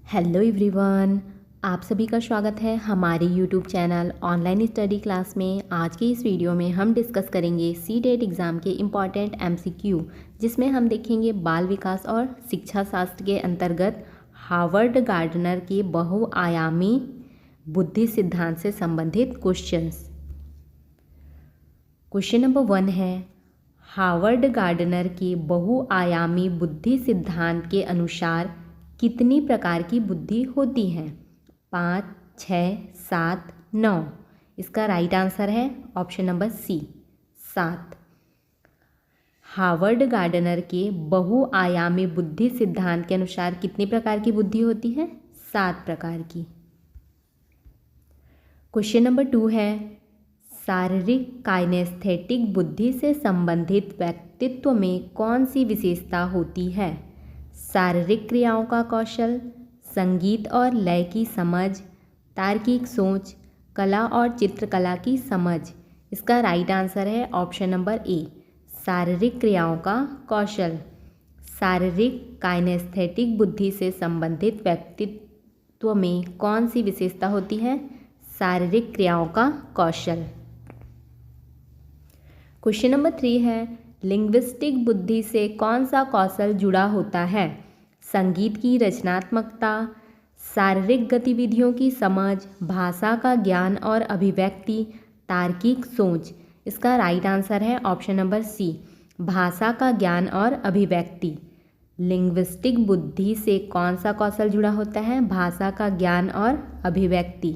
Hello everyone, आप सभी का स्वागत है हमारे YouTube channel online study class में। आज के इस वीडियो में हम डिस्कस करेंगे सीटेट एग्ज़ाम के इम्पॉर्टेंट एमसीक्यू, जिसमें हम देखेंगे बाल विकास और शिक्षा शास्त्र के अंतर्गत हार्वर्ड गार्डनर के बहुआयामी बुद्धि सिद्धांत से संबंधित क्वेश्चंस। क्वेश्चन नंबर 1 है, हार्वर्ड गार्डनर के बहुआयामी बुद्धि सिद्धांत के अनुसार कितनी प्रकार की बुद्धि होती है? 5, 6, 7, 9। इसका राइट आंसर है option number C, 7। Howard Gardner के बहुआयामी बुद्धि सिद्धांत के अनुसार कितनी प्रकार की बुद्धि होती है? 7 प्रकार की। क्वेश्चन नंबर 2 है, शारीरिक काइनेस्थेटिक बुद्धि से संबंधित व्यक्तित्व में कौन सी विशेषता होती है? शारीरिक क्रियाओं का कौशल, संगीत और लय की समझ, तार्किक सोच, कला और चित्रकला की समझ। इसका राइट आंसर है ऑप्शन नंबर ए, शारीरिक क्रियाओं का कौशल। शारीरिक काइनेस्थेटिक बुद्धि से संबंधित व्यक्तित्व में कौन सी विशेषता होती है? शारीरिक क्रियाओं का कौशल। क्वेश्चन नंबर 3 है, लिंग्विस्टिक बुद्धि से कौन सा कौशल जुड़ा होता है? संगीत की रचनात्मकता, शारीरिक गतिविधियों की समझ, भाषा का ज्ञान और अभिव्यक्ति, तार्किक सोच। इसका राइट आंसर है ऑप्शन नंबर सी, भाषा का ज्ञान और अभिव्यक्ति। लिंग्विस्टिक बुद्धि से कौन सा कौशल जुड़ा होता है? भाषा का ज्ञान और अभिव्यक्ति।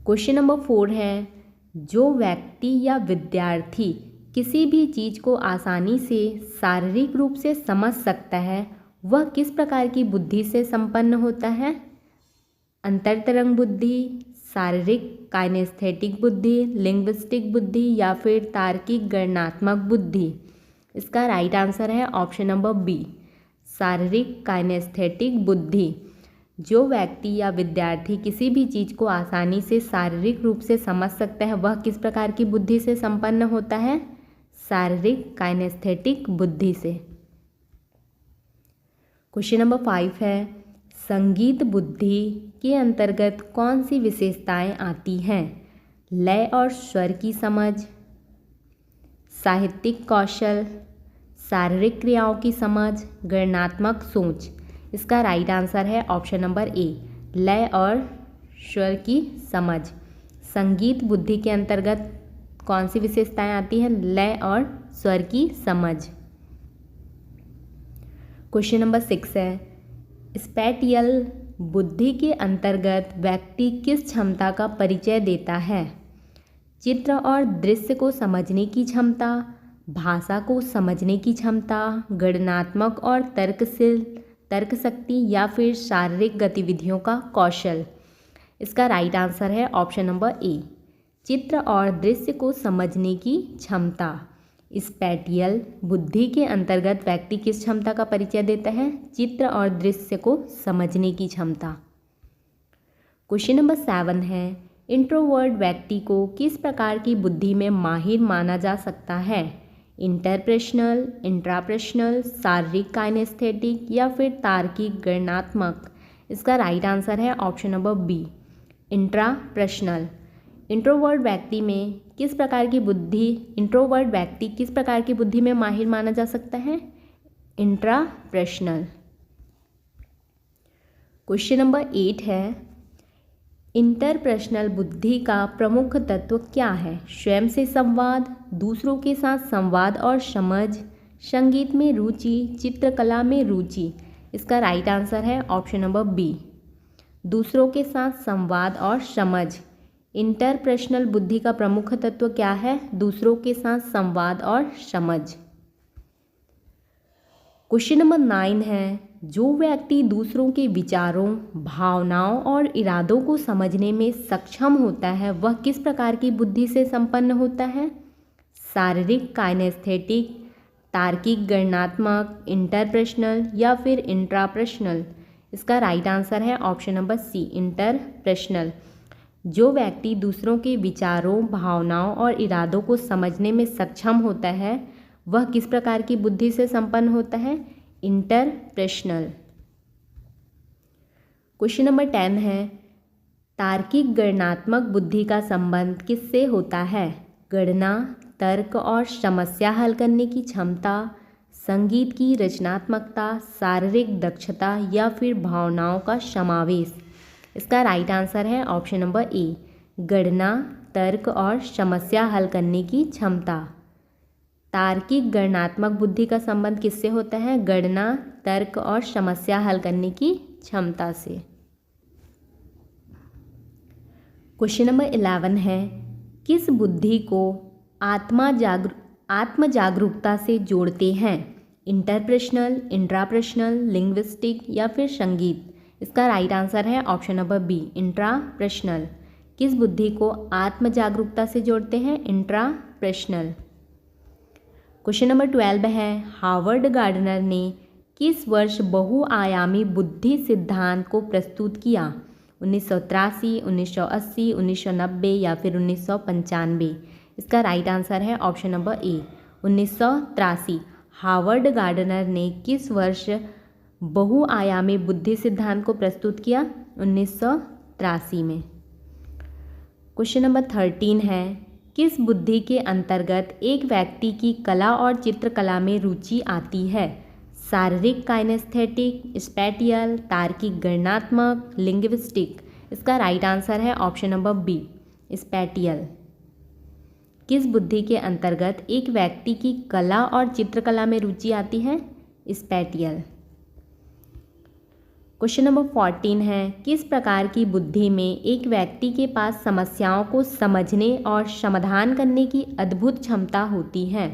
क्वेश्चन नंबर 4 है, जो व्यक्ति या विद्यार्थी किसी भी चीज़ को आसानी से शारीरिक रूप से समझ सकता है, वह किस प्रकार की बुद्धि से संपन्न होता है? अंतरतरंग बुद्धि, शारीरिक काइनेस्थेटिक बुद्धि, लिंग्विस्टिक बुद्धि या फिर तार्किक गणनात्मक बुद्धि। इसका राइट आंसर है ऑप्शन नंबर बी, शारीरिक काइनेस्थेटिक बुद्धि। जो व्यक्ति या विद्यार्थी किसी भी चीज़ को आसानी से शारीरिक रूप से समझ सकता है, वह किस प्रकार की बुद्धि से संपन्न होता है? शारीरिक काइनेस्थेटिक बुद्धि से। क्वेश्चन नंबर 5 है, संगीत बुद्धि के अंतर्गत कौन सी विशेषताएं आती हैं? लय और स्वर की समझ, साहित्यिक कौशल, शारीरिक क्रियाओं की समझ, गणनात्मक सोच। इसका राइट आंसर है ऑप्शन नंबर ए, लय और स्वर की समझ। संगीत बुद्धि के अंतर्गत कौन सी विशेषताएं आती हैं? लय और स्वर की समझ। क्वेश्चन नंबर 6 है, स्पैटियल बुद्धि के अंतर्गत व्यक्ति किस क्षमता का परिचय देता है? चित्र और दृश्य को समझने की क्षमता, भाषा को समझने की क्षमता, गणनात्मक और तर्क शक्ति या फिर शारीरिक गतिविधियों का कौशल। इसका राइट आंसर है ऑप्शन नंबर ए, चित्र और दृश्य को समझने की क्षमता। स्पैटियल बुद्धि के अंतर्गत व्यक्ति किस क्षमता का परिचय देता है? चित्र और दृश्य को समझने की क्षमता। क्वेश्चन नंबर 7 है, इंट्रोवर्ट व्यक्ति को किस प्रकार की बुद्धि में माहिर माना जा सकता है? इंटरपर्सनल, इंट्रापर्सनल, शारीरिक काइनेस्थेटिक या फिर तार्किक गणनात्मक। इसका राइट आंसर है option number B, intrapersonal. Introvert व्यक्ति किस प्रकार की बुद्धि में माहिर माना जा सकता है? इंट्रापर्सनल। क्वेश्चन नंबर 8 है, इंटरपर्सनल बुद्धि का प्रमुख तत्व क्या है? स्वयं से संवाद, दूसरों के साथ संवाद और समझ, संगीत में रुचि, चित्रकला में रुचि। इसका राइट आंसर है ऑप्शन नंबर बी, दूसरों के साथ संवाद और समझ। इंटरपर्सनल बुद्धि का प्रमुख तत्व क्या है? दूसरों के साथ संवाद और समझ। क्वेश्चन नंबर 9 है, जो व्यक्ति दूसरों के विचारों, भावनाओं और इरादों को समझने में सक्षम होता है, वह किस प्रकार की बुद्धि से संपन्न होता है? शारीरिक काइनेस्थेटिक, तार्किक गणनात्मक, इंटरपर्सनल या फिर इंट्रापर्सनल। इसका राइट आंसर है ऑप्शन नंबर सी, इंटरपर्सनल। जो व्यक्ति दूसरों के विचारों, भावनाओं और इरादों को समझने में सक्षम होता है, वह किस प्रकार की बुद्धि से संपन्न होता है? इंटरपर्सनल। क्वेश्चन नंबर 10 है, तार्किक गणनात्मक बुद्धि का संबंध किससे होता है? गणना, तर्क और समस्या हल करने की क्षमता, संगीत की रचनात्मकता, शारीरिक दक्षता या फिर भावनाओं का समावेश। इसका राइट आंसर है ऑप्शन नंबर ए, गणना, तर्क और समस्या हल करने की क्षमता। तार्किक गणनात्मक बुद्धि का संबंध किससे होता है? गणना, तर्क और समस्या हल करने की क्षमता से। क्वेश्चन नंबर 11 है, किस बुद्धि को आत्म जागरूकता से जोड़ते हैं? इंटरपर्सनल, इंट्रापर्सनल, लिंग्विस्टिक या फिर संगीत? इसका राइट आंसर है ऑप्शन नंबर बी, इंट्रापर्सनल। किस बुद्धि को आत्म जागरूकता से जोड़ते हैं? इंट्रापर्सनल। क्वेश्चन नंबर 12 है, हार्वर्ड गार्डनर ने किस वर्ष बहुआयामी बुद्धि सिद्धांत को प्रस्तुत किया? 1983, 1980, 1990 या फिर 1995? इसका राइट आंसर है option number A, 1983। Harvard gardener ने किस वर्ष बहुआयामी बुद्धि सिद्धांत को प्रस्तुत किया? 1983 में। क्वेश्चन नंबर 13 है, किस बुद्धि के अंतर्गत एक व्यक्ति की कला और चित्रकला में रुचि आती है? शारीरिक काइनेस्थेटिक, स्पैटियल, तार्किक गणनात्मक, लिंग्विस्टिक? इसका राइट आंसर है ऑप्शन नंबर बी, स्पैटियल। किस बुद्धि के अंतर्गत एक व्यक्ति की कला और चित्रकला में रुचि आती है? स्पैटियल। क्वेश्चन नंबर 14 है, किस प्रकार की बुद्धि में एक व्यक्ति के पास समस्याओं को समझने और समाधान करने की अद्भुत क्षमता होती है?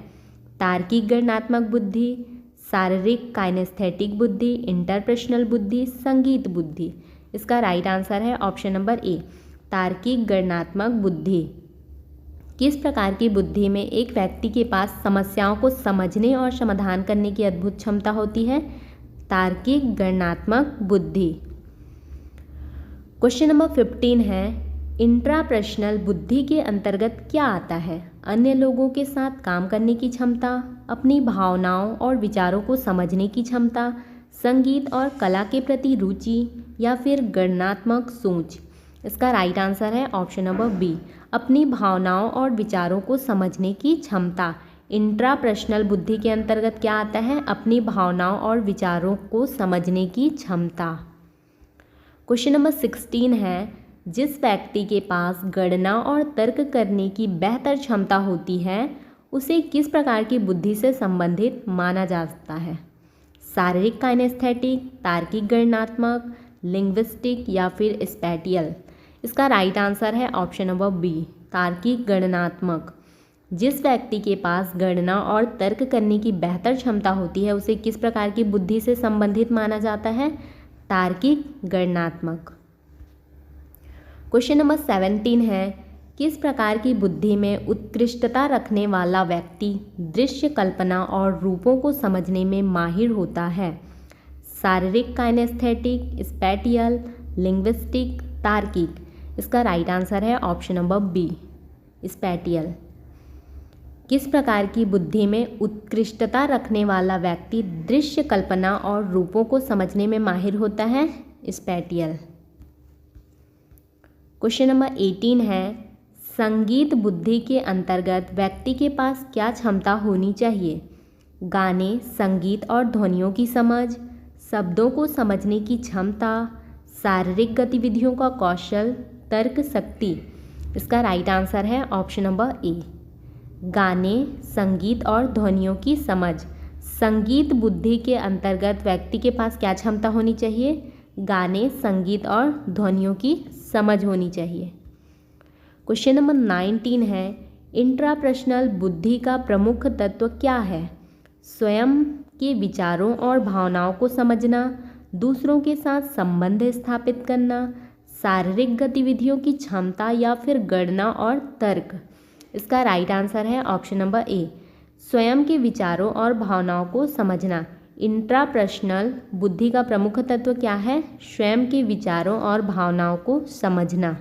तार्किक गणनात्मक बुद्धि, शारीरिक काइनेस्थेटिक बुद्धि, इंटरपर्सनल बुद्धि, संगीत बुद्धि? इसका राइट आंसर है ऑप्शन नंबर ए, तार्किक गणनात्मक बुद्धि। किस प्रकार की बुद्धि में एक व्यक्ति के पास समस्याओं को समझने और समाधान करने की अद्भुत क्षमता होती है? तार्किक गणनात्मक बुद्धि। क्वेश्चन नंबर 15 है, इंट्रापर्सनल बुद्धि के अंतर्गत क्या आता है? अन्य लोगों के साथ काम करने की क्षमता, अपनी भावनाओं और विचारों को समझने की क्षमता, संगीत और कला के प्रति रुचि या फिर गणनात्मक सोच? इसका राइट आंसर है ऑप्शन नंबर बी, अपनी भावनाओं और विचारों को समझने की क्षमता। इंट्रापर्सनल बुद्धि के अंतर्गत क्या आता है? अपनी भावनाओं और विचारों को समझने की क्षमता। क्वेश्चन नंबर 16 है, जिस व्यक्ति के पास गणना और तर्क करने की बेहतर क्षमता होती है उसे किस प्रकार की बुद्धि से संबंधित माना जा सकता है? शारीरिक काइनेस्थेटिक, तार्किक गणनात्मक, लिंग्विस्टिक या फिर स्पैटियल? इसका राइट आंसर है ऑप्शन नंबर बी, तार्किक गणनात्मक। जिस व्यक्ति के पास गणना और तर्क करने की बेहतर क्षमता होती है उसे किस प्रकार की बुद्धि से संबंधित माना जाता है? तार्किक गणनात्मक। क्वेश्चन नंबर 17 है, किस प्रकार की बुद्धि में उत्कृष्टता रखने वाला व्यक्ति दृश्य कल्पना और रूपों को समझने में माहिर होता है? शारीरिक काइनेस्थेटिक, स्पैटियल, लिंग्विस्टिक, तार्किक? इसका राइट आंसर है ऑप्शन नंबर बी, स्पैटियल। किस प्रकार की बुद्धि में उत्कृष्टता रखने वाला व्यक्ति दृश्य कल्पना और रूपों को समझने में माहिर होता है? स्पैटियल। क्वेश्चन नंबर 18 है, संगीत बुद्धि के अंतर्गत व्यक्ति के पास क्या क्षमता होनी चाहिए? गाने, संगीत और ध्वनियों की समझ, शब्दों को समझने की क्षमता, शारीरिक गतिविधियों का कौशल, तर्क शक्ति? इसका राइट आंसर है ऑप्शन नंबर ए, गाने, संगीत और ध्वनियों की समझ। संगीत बुद्धि के अंतर्गत व्यक्ति के पास क्या क्षमता होनी चाहिए? गाने, संगीत और ध्वनियों की समझ होनी चाहिए। क्वेश्चन नंबर 19 है, इंट्रापर्सनल बुद्धि का प्रमुख तत्व क्या है? स्वयं के विचारों और भावनाओं को समझना, दूसरों के साथ संबंध स्थापित करना, शारीरिक गतिविधियों की क्षमता या फिर गणना और तर्क? इसका राइट आंसर है ऑप्शन नंबर ए, स्वयं के विचारों और भावनाओं को समझना। इंट्रापर्सनल बुद्धि का प्रमुख तत्व क्या है? स्वयं के विचारों और भावनाओं को समझना।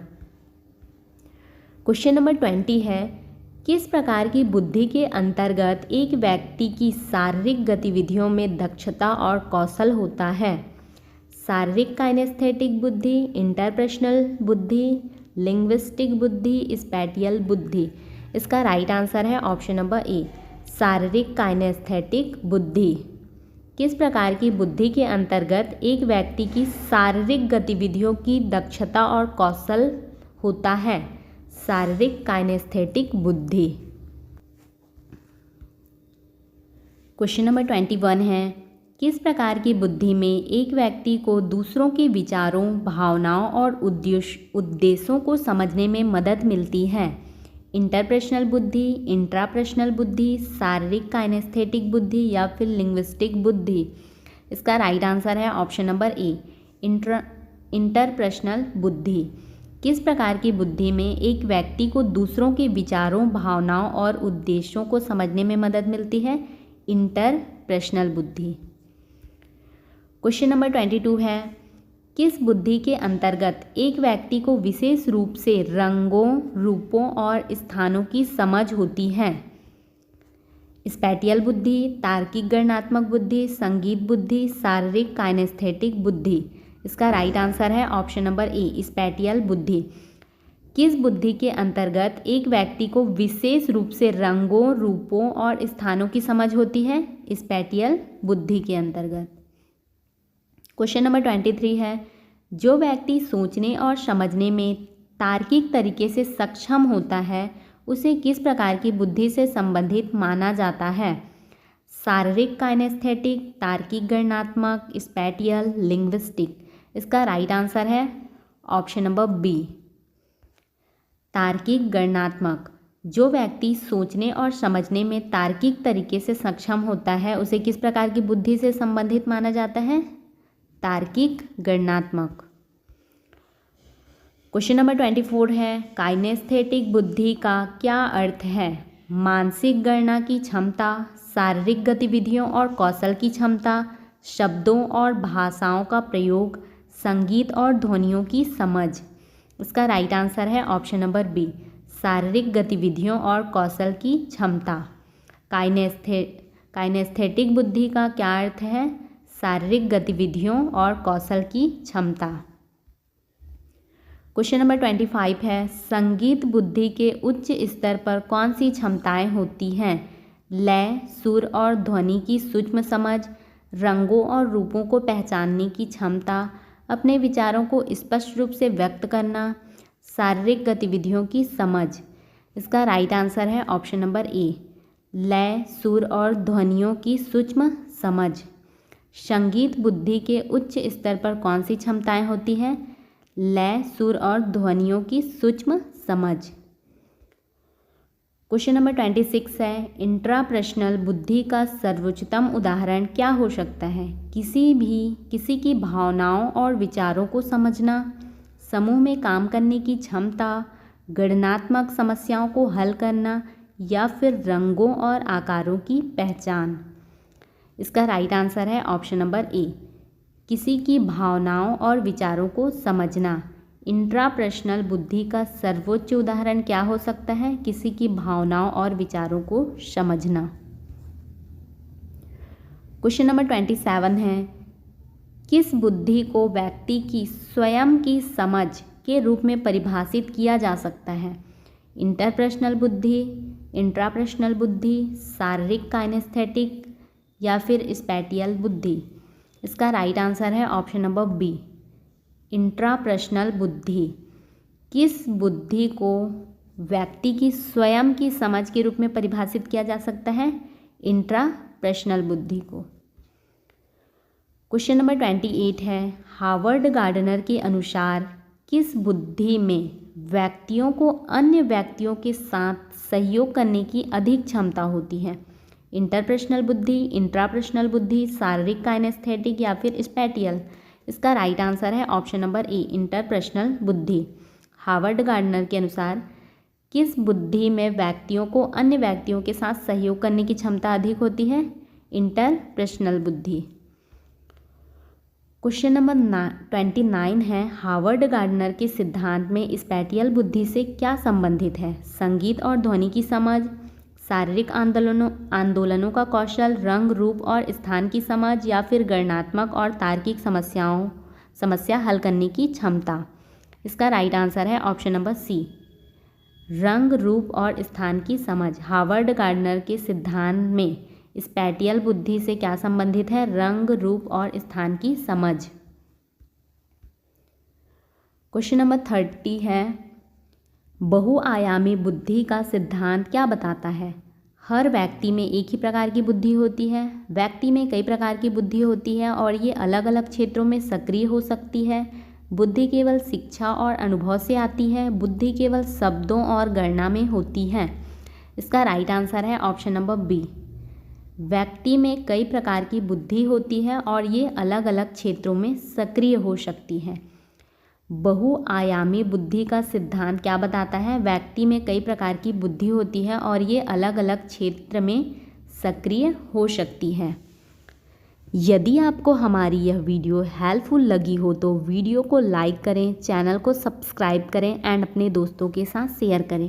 क्वेश्चन नंबर 20 है, किस प्रकार की बुद्धि के अंतर्गत एक व्यक्ति की शारीरिक गतिविधियों में दक्षता और कौशल होता है? शारीरिक काइनेस्थेटिक बुद्धि, इंटरपर्सनल बुद्धि, लिंग्विस्टिक बुद्धि, स्पैटियल बुद्धि। इसका राइट आंसर है ऑप्शन नंबर ए, शारीरिक काइनेस्थेटिक बुद्धि। किस प्रकार की बुद्धि के अंतर्गत एक व्यक्ति की शारीरिक गतिविधियों की दक्षता और कौशल होता है? शारीरिक काइनेस्थेटिक बुद्धि। क्वेश्चन नंबर 21 है, किस प्रकार की बुद्धि में एक व्यक्ति को दूसरों के विचारों, भावनाओं और उद्देश्यों को समझने में मदद मिलती है? इंटरपर्सनल बुद्धि, इंट्रापर्सनल बुद्धि, शारीरिक काइनेस्थेटिक बुद्धि या फिर लिंग्विस्टिक बुद्धि। इसका राइट आंसर है ऑप्शन नंबर ए, इंटरपर्सनल बुद्धि। किस प्रकार की बुद्धि में एक व्यक्ति को दूसरों के विचारों, भावनाओं और उद्देश्यों को समझने में मदद मिलती है? इंटरपर्सनल बुद्धि। क्वेश्चन नंबर 22 है, किस बुद्धि के अंतर्गत एक व्यक्ति को विशेष रूप से रंगों, रूपों और स्थानों की समझ होती है? स्पैटियल बुद्धि, तार्किक गणनात्मक बुद्धि, संगीत बुद्धि, शारीरिक काइनेस्थेटिक बुद्धि। इसका राइट आंसर है ऑप्शन नंबर ए, स्पैटियल बुद्धि। किस बुद्धि के अंतर्गत एक व्यक्ति को विशेष रूप से रंगों, रूपों और स्थानों की समझ होती है? स्पैटियल बुद्धि के अंतर्गत। क्वेश्चन नंबर 23 है, जो व्यक्ति सोचने और समझने में तार्किक तरीके से सक्षम होता है उसे किस प्रकार की बुद्धि से संबंधित माना जाता है? शारीरिक काइनेस्थेटिक, तार्किक गणनात्मक, स्पैटियल, लिंग्विस्टिक। इसका राइट आंसर है ऑप्शन नंबर बी, तार्किक गणनात्मक। जो व्यक्ति सोचने और समझने में तार्किक तरीके से सक्षम होता है उसे किस प्रकार की बुद्धि से संबंधित माना जाता है? तार्किक गणनात्मक। क्वेश्चन नंबर 24 है, काइनेस्थेटिक बुद्धि का क्या अर्थ है? मानसिक गणना की क्षमता, शारीरिक गतिविधियों और कौशल की क्षमता, शब्दों और भाषाओं का प्रयोग, संगीत और ध्वनियों की समझ। इसका राइट आंसर है ऑप्शन नंबर बी, शारीरिक गतिविधियों और कौशल की क्षमता। काइनेस्थेटिक बुद्धि का क्या अर्थ है? शारीरिक गतिविधियों और कौशल की क्षमता। क्वेश्चन नंबर 25 है, संगीत बुद्धि के उच्च स्तर पर कौन सी क्षमताएं होती हैं? लय, सुर और ध्वनि की सूक्ष्म समझ, रंगों और रूपों को पहचानने की क्षमता, अपने विचारों को स्पष्ट रूप से व्यक्त करना, शारीरिक गतिविधियों की समझ। इसका राइट आंसर है ऑप्शन नंबर ए, लय, सुर और ध्वनियों की सूक्ष्म समझ। संगीत बुद्धि के उच्च स्तर पर कौन सी क्षमताएं होती हैं? लय, सुर और ध्वनियों की सूक्ष्म समझ। क्वेश्चन नंबर 26 है, इंट्रापर्सनल बुद्धि का सर्वोच्चतम उदाहरण क्या हो सकता है? किसी की भावनाओं और विचारों को समझना, समूह में काम करने की क्षमता, गणनात्मक समस्याओं को हल करना या फिर रंगों और आकारों की पहचान। इसका राइट आंसर है ऑप्शन नंबर ए, किसी की भावनाओं और विचारों को समझना। इंट्रापर्सनल बुद्धि का सर्वोच्च उदाहरण क्या हो सकता है? किसी की भावनाओं और विचारों को समझना। क्वेश्चन नंबर 27 है, किस बुद्धि को व्यक्ति की स्वयं की समझ के रूप में परिभाषित किया जा सकता है? इंटरपर्सनल बुद्धि, इंट्रापर्सनल बुद्धि, शारीरिक काइनेस्थेटिक या फिर स्पैटियल बुद्धि। इसका राइट आंसर है ऑप्शन नंबर बी, इंट्रापर्सनल बुद्धि। किस बुद्धि को व्यक्ति की स्वयं की समझ के रूप में परिभाषित किया जा सकता है? इंट्रापर्सनल बुद्धि को। क्वेश्चन नंबर 28 है, हार्वर्ड गार्डनर के अनुसार किस बुद्धि में व्यक्तियों को अन्य व्यक्तियों के साथ सहयोग करने की अधिक क्षमता होती है? इंटरपर्सनल बुद्धि, इंट्रापर्सनल बुद्धि, शारीरिक काइनेस्थेटिक या फिर स्पैटियल। इसका राइट आंसर है ऑप्शन नंबर ए, इंटरपर्सनल बुद्धि। हार्वर्ड गार्डनर के अनुसार किस बुद्धि में व्यक्तियों को अन्य व्यक्तियों के साथ सहयोग करने की क्षमता अधिक होती है? इंटरपर्सनल बुद्धि। क्वेश्चन नंबर 29 है, हार्वर्ड गार्डनर के सिद्धांत में स्पैटियल बुद्धि से क्या संबंधित है? संगीत और ध्वनि की समझ, शारीरिक आंदोलनों का कौशल, रंग, रूप और स्थान की समझ या फिर गणनात्मक और तार्किक समस्या हल करने की क्षमता। इसका राइट आंसर है ऑप्शन नंबर सी, रंग, रूप और स्थान की समझ। हावर्ड गार्डनर के सिद्धांत में स्पैटियल बुद्धि से क्या संबंधित है? रंग, रूप और स्थान की समझ। क्वेश्चन नंबर 30 है, बहुआयामी बुद्धि का सिद्धांत क्या बताता है? हर व्यक्ति में एक ही प्रकार की बुद्धि होती है, व्यक्ति में कई प्रकार की बुद्धि होती है और ये अलग अलग क्षेत्रों में सक्रिय हो सकती है। बुद्धि केवल शिक्षा और अनुभव से आती है, बुद्धि केवल शब्दों और गणना में होती है। इसका राइट आंसर है ऑप्शन नंबर बी, व्यक्ति में कई प्रकार की बुद्धि होती है और ये अलग अलग क्षेत्रों में सक्रिय हो सकती है। बहुआयामी बुद्धि का सिद्धांत क्या बताता है? व्यक्ति में कई प्रकार की बुद्धि होती है और ये अलग अलग क्षेत्र में सक्रिय हो सकती है। यदि आपको हमारी यह वीडियो हेल्पफुल लगी हो तो वीडियो को लाइक करें, चैनल को सब्सक्राइब करें एंड अपने दोस्तों के साथ शेयर करें।